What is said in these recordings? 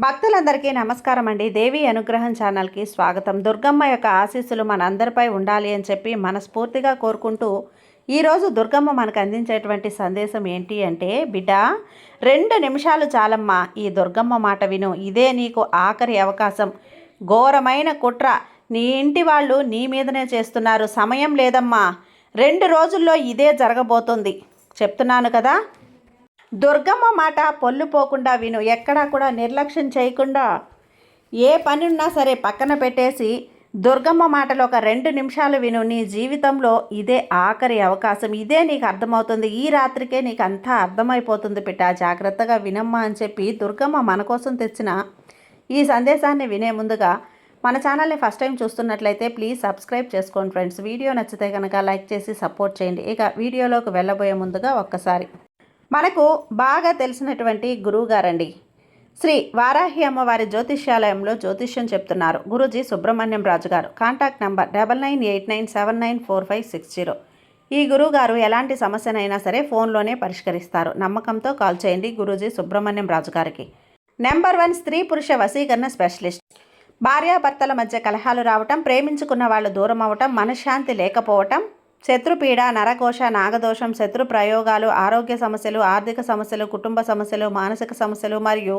భక్తులందరికీ నమస్కారం అండి. దేవి అనుగ్రహం ఛానల్కి స్వాగతం. దుర్గమ్మ యొక్క ఆశీస్సులు మనందరిపై ఉండాలి అని చెప్పి మనస్ఫూర్తిగా కోరుకుంటూ ఈరోజు దుర్గమ్మ మనకు అందించేటువంటి సందేశం ఏంటి అంటే, బిడ్డ 2 నిమిషాలు చాలమ్మా, ఈ దుర్గమ్మ మాట విను. ఇదే నీకు ఆఖరి అవకాశం. ఘోరమైన కుట్ర నీ ఇంటి వాళ్ళు నీ మీదనే చేస్తున్నారు. సమయం లేదమ్మా, 2 రోజుల్లో ఇదే జరగబోతుంది. చెప్తున్నాను కదా, దుర్గమ్మ మాట పొల్లు పోకుండా విను. ఎక్కడా కూడా నిర్లక్ష్యం చేయకుండా ఏ పని ఉన్నా సరే పక్కన పెట్టేసి దుర్గమ్మ మాటలు ఒక 2 నిమిషాలు విను. నీ జీవితంలో ఇదే ఆఖరి అవకాశం. ఇదే నీకు అర్థమవుతుంది. ఈ రాత్రికే నీకు అంతా అర్థమైపోతుంది బిడ్డ. జాగ్రత్తగా వినమ్మా అని చెప్పి దుర్గమ్మ మన కోసం తెచ్చిన ఈ సందేశాన్ని వినే ముందుగా మన ఛానల్ని ఫస్ట్ టైం చూస్తున్నట్లయితే ప్లీజ్ సబ్స్క్రైబ్ చేసుకోండి ఫ్రెండ్స్. వీడియో నచ్చితే కనుక లైక్ చేసి సపోర్ట్ చేయండి. ఇక వీడియోలోకి వెళ్ళబోయే ముందుగా ఒక్కసారి మనకు బాగా తెలిసినటువంటి గురువుగారండి, శ్రీ వారాహి అమ్మవారి జ్యోతిష్యాలయంలో జ్యోతిష్యం చెప్తున్నారు గురూజీ సుబ్రహ్మణ్యం రాజు గారు. Contact number 9989794560. ఈ గురువుగారు ఎలాంటి సమస్యనైనా సరే ఫోన్లోనే పరిష్కరిస్తారు. నమ్మకంతో కాల్ చేయండి గురూజీ సుబ్రహ్మణ్యం రాజు గారికి. నెంబర్ 1 స్త్రీ పురుష వశీకరణ స్పెషలిస్ట్. భార్యాభర్తల మధ్య కలహాలు రావటం, ప్రేమించుకున్న వాళ్ళు దూరం అవటం, మనశ్శాంతి లేకపోవటం, శత్రుపీడ, నరకోశ, నాగదోషం, శత్రు ప్రయోగాలు, ఆరోగ్య సమస్యలు, ఆర్థిక సమస్యలు, కుటుంబ సమస్యలు, మానసిక సమస్యలు మరియు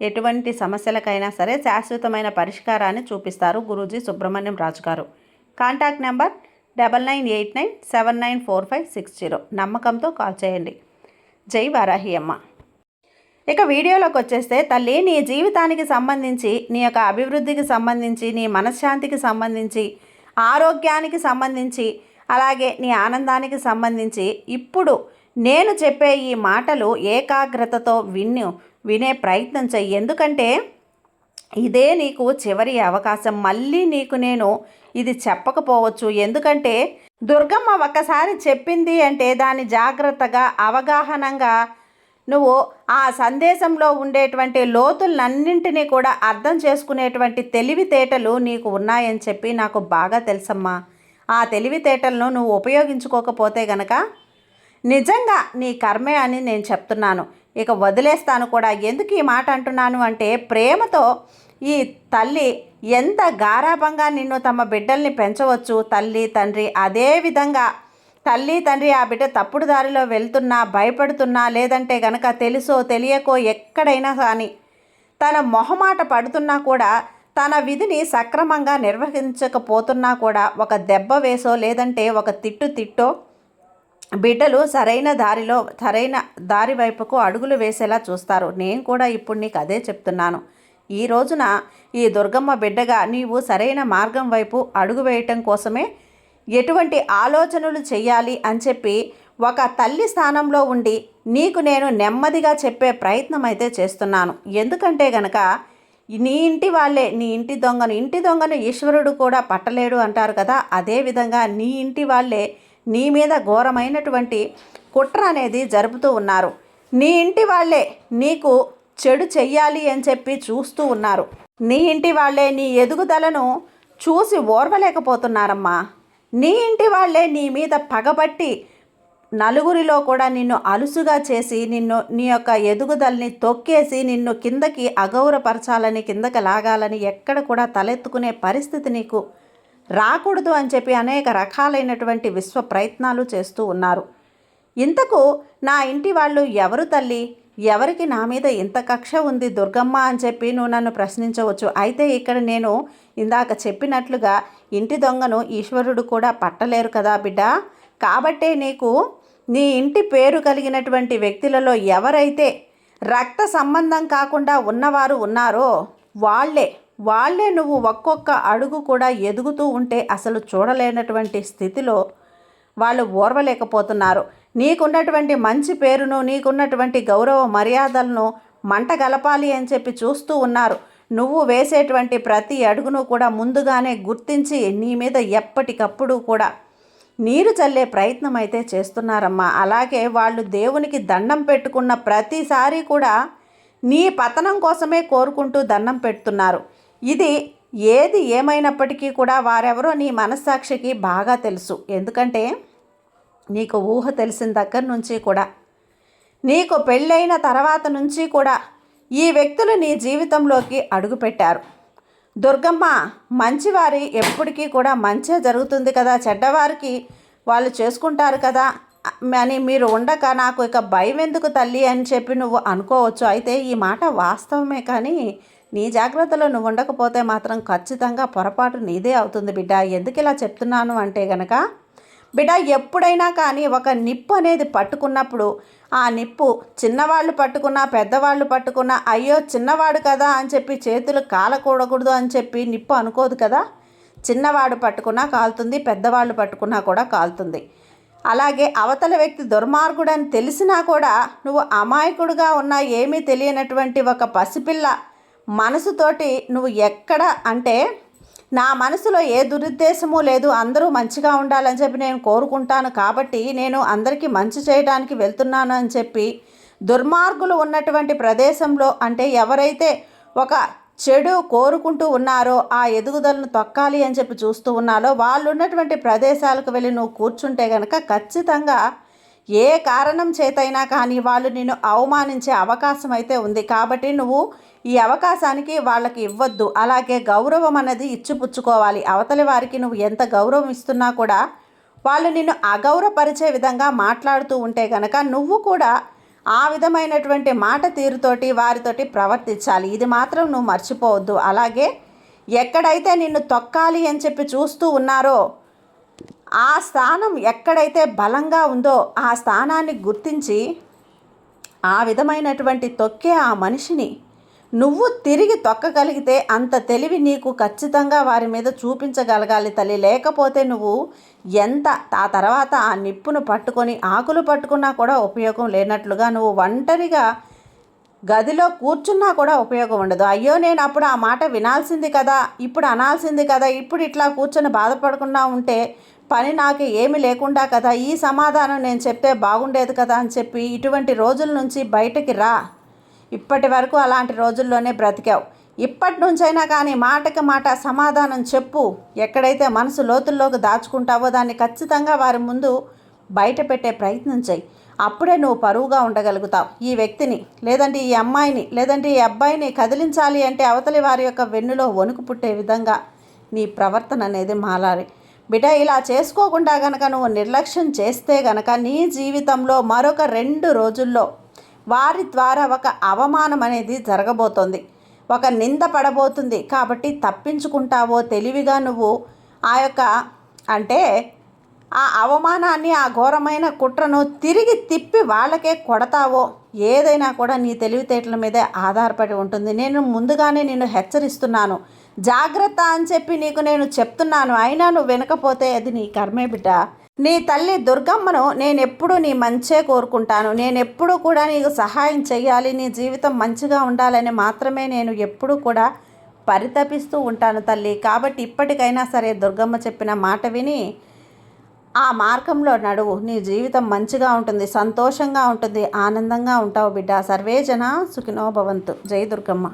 ఎటువంటి సమస్యలకైనా సరే శాశ్వతమైన పరిష్కారాన్ని చూపిస్తారు గురూజీ సుబ్రహ్మణ్యం రాజు గారు. Contact number 9989794560. నమ్మకంతో కాల్ చేయండి. జై వారాహి అమ్మ. ఇక వీడియోలోకి వచ్చేస్తే, తల్లి నీ జీవితానికి సంబంధించి, నీ యొక్క అభివృద్ధికి సంబంధించి, నీ మనశ్శాంతికి సంబంధించి, ఆరోగ్యానికి సంబంధించి, అలాగే నీ ఆనందానికి సంబంధించి ఇప్పుడు నేను చెప్పే ఈ మాటలు ఏకాగ్రతతో వినే ప్రయత్నం చెయ్యి. ఎందుకంటే ఇదే నీకు చివరి అవకాశం. మళ్ళీ నీకు నేను ఇది చెప్పకపోవచ్చు. ఎందుకంటే దుర్గమ్మ ఒక్కసారి చెప్పింది అంటే దాన్ని జాగ్రత్తగా అవగాహనంగా నువ్వు ఆ సందేశంలో ఉండేటువంటి లోతులన్నింటినీ కూడా అర్థం చేసుకునేటువంటి తెలివితేటలు నీకు ఉన్నాయని చెప్పి నాకు బాగా తెలుసమ్మా. ఆ తెలివితేటలను నువ్వు ఉపయోగించుకోకపోతే గనక నిజంగా నీ కర్మే అని నేను చెప్తున్నాను. ఇక వదిలేస్తాను కూడా. ఎందుకు ఈ మాట అంటున్నాను అంటే, ప్రేమతో ఈ తల్లి ఎంత గారాభంగా నిన్ను తమ బిడ్డల్ని పెంచవచ్చు తల్లి తండ్రి. అదేవిధంగా తల్లి తండ్రి ఆ బిడ్డ తప్పుడు దారిలో వెళ్తున్నా, భయపడుతున్నా, లేదంటే గనక తెలుసో తెలియకో ఎక్కడైనా కానీ తన మొహమాట పడుతున్నా కూడా, తన విధిని సక్రమంగా నిర్వహించకపోతున్నా కూడా ఒక దెబ్బ వేసో లేదంటే ఒక తిట్టో బిడ్డలు సరైన దారి వైపుకు అడుగులు వేసేలా చూస్తారు. నేను కూడా ఇప్పుడు నీకు అదే చెప్తున్నాను. ఈ రోజున ఈ దుర్గమ్మ బిడ్డగా నీవు సరైన మార్గం వైపు అడుగు వేయటం కోసమే ఎటువంటి ఆలోచనలు చెయ్యాలి అని చెప్పి ఒక తల్లి స్థానంలో ఉండి నీకు నేను నెమ్మదిగా చెప్పే ప్రయత్నం అయితే చేస్తున్నాను. ఎందుకంటే గనక నీ ఇంటి వాళ్ళే నీ ఇంటి దొంగను ఈశ్వరుడు కూడా పట్టలేడు అంటారు కదా. అదేవిధంగా నీ ఇంటి వాళ్ళే నీ మీద ఘోరమైనటువంటి కుట్ర అనేది జరుపుతూ ఉన్నారు. నీ ఇంటి వాళ్ళే నీకు చెడు చెయ్యాలి అని చెప్పి చూస్తూ ఉన్నారు. నీ ఇంటి వాళ్ళే నీ ఎదుగుదలను చూసి ఓర్వలేకపోతున్నారమ్మా. నీ ఇంటి వాళ్ళే నీ మీద పగబట్టి నలుగురిలో కూడా నిన్ను అలుసుగా చేసి నీ యొక్క ఎదుగుదలని తొక్కేసి నిన్ను కిందకి అగౌరవపరచాలని, కిందకి లాగాలని, ఎక్కడ కూడా తలెత్తుకునే పరిస్థితి నీకు రాకూడదు అని చెప్పి అనేక రకాలైనటువంటి విశ్వ ప్రయత్నాలు చేస్తూ ఉన్నారు. ఇంతకు నా ఇంటి వాళ్ళు ఎవరు తల్లి? ఎవరికి నా మీద ఇంత కక్ష ఉంది దుర్గమ్మ అని చెప్పి నువ్వు నన్ను ప్రశ్నించవచ్చు. అయితే ఇక్కడ నేను ఇందాక చెప్పినట్లుగా ఇంటి దొంగను ఈశ్వరుడు కూడా పట్టలేరు కదా బిడ్డ. కాబట్టే నీకు నీ ఇంటి పేరు కలిగినటువంటి వ్యక్తులలో ఎవరైతే రక్త సంబంధం కాకుండా ఉన్నవారు ఉన్నారో వాళ్ళే నువ్వు ఒక్కొక్క అడుగు కూడా ఎదుగుతూ ఉంటే అసలు చూడలేనటువంటి స్థితిలో వాళ్ళు ఓర్వలేకపోతున్నారు. నీకున్నటువంటి మంచి పేరును, నీకున్నటువంటి గౌరవ మర్యాదలను మంట గలపాలి అని చెప్పి చూస్తూ ఉన్నారు. నువ్వు వేసేటువంటి ప్రతి అడుగును కూడా ముందుగానే గుర్తించి నీ మీద ఎప్పటికప్పుడు కూడా నీరు చల్లే ప్రయత్నం అయితే చేస్తున్నారమ్మా. అలాగే వాళ్ళు దేవునికి దండం పెట్టుకున్న ప్రతిసారి కూడా నీ పతనం కోసమే కోరుకుంటూ దండం పెడుతున్నారు. ఇది ఏది ఏమైనప్పటికీ కూడా వారెవరో నీ మనస్సాక్షికి బాగా తెలుసు. ఎందుకంటే నీకు ఊహ తెలిసిన దగ్గర నుంచి కూడా, నీకు పెళ్ళైన తర్వాత నుంచి కూడా ఈ వ్యక్తులు నీ జీవితంలోకి అడుగుపెట్టారు. దుర్గమ్మ, మంచివారి ఎప్పటికీ కూడా మంచే జరుగుతుంది కదా, చెడ్డవారికి వాళ్ళు చేసుకుంటారు కదా అని మీరు ఉండక నాకు ఇక భయం ఎందుకు తల్లి అని చెప్పి నువ్వు అనుకోవచ్చు. అయితే ఈ మాట వాస్తవమే, కానీ నీ జాగ్రత్తలో నువ్వు ఉండకపోతే మాత్రం ఖచ్చితంగా పొరపాటు నీదే అవుతుంది బిడ్డ. ఎందుకు ఇలా చెప్తున్నాను అంటే గనక, బిడ్డ, ఎప్పుడైనా కానీ ఒక నిప్పు అనేది పట్టుకున్నప్పుడు ఆ నిప్పు చిన్నవాళ్ళు పట్టుకున్నా పెద్దవాళ్ళు పట్టుకున్నా అయ్యో చిన్నవాడు కదా అని చెప్పి చేతులు కాలకూడకూడదు అని చెప్పి నిప్పు అనుకోదు కదా. చిన్నవాడు పట్టుకున్నా కాలుతుంది, పెద్దవాళ్ళు పట్టుకున్నా కూడా కాలుతుంది. అలాగే అవతల వ్యక్తి దుర్మార్గుడని తెలిసినా కూడా నువ్వు అమాయకుడుగా ఉన్నా ఏమీ తెలియనటువంటి ఒక పసిపిల్ల మనసుతోటి నువ్వు ఎక్కడ అంటే, నా మనసులో ఏ దురుద్దేశము లేదు, అందరూ మంచిగా ఉండాలని చెప్పి నేను కోరుకుంటాను కాబట్టి నేను అందరికీ మంచి చేయడానికి వెళ్తున్నాను అని చెప్పి దుర్మార్గులు ఉన్నటువంటి ప్రదేశంలో, అంటే ఎవరైతే ఒక చెడు కోరుకుంటూ ఉన్నారో ఆ ఎదుగుదలను తొక్కాలి అని చెప్పి చూస్తూ ఉన్నారో వాళ్ళు ఉన్నటువంటి ప్రదేశాలకు వెళ్ళి నువ్వు కూర్చుంటే కనుక ఖచ్చితంగా ఏ కారణం చేతైనా కానీ వాళ్ళు నిన్ను అవమానించే అవకాశం అయితే ఉంది. కాబట్టి నువ్వు ఈ అవకాశానికి వాళ్ళకి ఇవ్వద్దు. అలాగే గౌరవం అనేది ఇచ్చిపుచ్చుకోవాలి. అవతలి వారికి నువ్వు ఎంత గౌరవం ఇస్తున్నా కూడా వాళ్ళు నిన్ను అగౌరవపరిచే విధంగా మాట్లాడుతూ ఉంటే కనుక నువ్వు కూడా ఆ విధమైనటువంటి మాట తీరుతోటి వారితోటి ప్రవర్తించాలి. ఇది మాత్రం నువ్వు మర్చిపోవద్దు. అలాగే ఎక్కడైతే నిన్ను తొక్కాలి అని చెప్పి చూస్తూ ఉన్నారో ఆ స్థానం ఎక్కడైతే బలంగా ఉందో ఆ స్థానాన్ని గుర్తించి ఆ విధమైనటువంటి తొక్కే ఆ మనిషిని నువ్వు తిరిగి తొక్కగలిగితే అంత తెలివి నీకు ఖచ్చితంగా వారి మీద చూపించగలగాలి తల్లి. లేకపోతే నువ్వు ఎంత ఆ తర్వాత ఆ నిప్పును పట్టుకొని ఆకులు పట్టుకున్నా కూడా ఉపయోగం లేనట్లుగా, నువ్వు ఒంటరిగా గదిలో కూర్చున్నా కూడా ఉపయోగం ఉండదు. అయ్యో నేను అప్పుడు ఆ మాట వినాల్సింది కదా, ఇప్పుడు అనాల్సింది కదా, ఇప్పుడు ఇట్లా కూర్చొని బాధపడకుండా ఉంటే పని నాకు ఏమి లేకుండా కదా, ఈ సమాధానం నేను చెప్తే బాగుండేది కదా అని చెప్పి ఇటువంటి రోజుల నుంచి బయటకి రా. ఇప్పటి వరకు అలాంటి రోజుల్లోనే బ్రతికావు. ఇప్పటి నుంచైనా కానీ మాటకి మాట సమాధానం చెప్పు. ఎక్కడైతే మనసు లోతుల్లోకి దాచుకుంటావో దాన్ని ఖచ్చితంగా వారి ముందు బయట పెట్టే ప్రయత్నం చేయి. అప్పుడే నువ్వు పరువుగా ఉండగలుగుతావు. ఈ వ్యక్తిని లేదంటే ఈ అమ్మాయిని లేదంటే ఈ అబ్బాయిని కదిలించాలి అంటే అవతలి వారి యొక్క వెన్నులో వణుకు పుట్టే విధంగా నీ ప్రవర్తన అనేది మారాలి. బిడ్డ, ఇలా చేసుకోకుండా గనక నువ్వు నిర్లక్ష్యం చేస్తే గనక నీ జీవితంలో మరొక 2 రోజుల్లో వారి ద్వారా ఒక అవమానం అనేది జరగబోతోంది, ఒక నింద పడబోతుంది. కాబట్టి తప్పించుకుంటావో తెలివిగా నువ్వు ఆ యొక్క అంటే ఆ అవమానాన్ని ఆ ఘోరమైన కుట్రను తిరిగి తిప్పి వాళ్ళకే కొడతావో ఏదైనా కూడా నీ తెలివితేటల మీదే ఆధారపడి ఉంటుంది. నేను ముందుగానే నిన్ను హెచ్చరిస్తున్నాను, జాగ్రత్త అని చెప్పి నీకు నేను చెప్తున్నాను. అయినా నువ్వు వినకపోతే అది నీ కర్మే బిడ్డ. నీ తల్లి దుర్గమ్మను నేనెప్పుడు నీ మంచే కోరుకుంటాను. నేనెప్పుడు కూడా నీకు సహాయం చేయాలి, నీ జీవితం మంచిగా ఉండాలని మాత్రమే నేను ఎప్పుడు కూడా పరితపిస్తూ ఉంటాను తల్లి. కాబట్టి ఇప్పటికైనా సరే దుర్గమ్మ చెప్పిన మాట విని ఆ మార్గంలో నడువు. నీ జీవితం మంచిగా ఉంటుంది, సంతోషంగా ఉంటుంది, ఆనందంగా ఉంటావు బిడ్డ. సర్వేజన సుఖినో భవంతు. జై దుర్గమ్మ.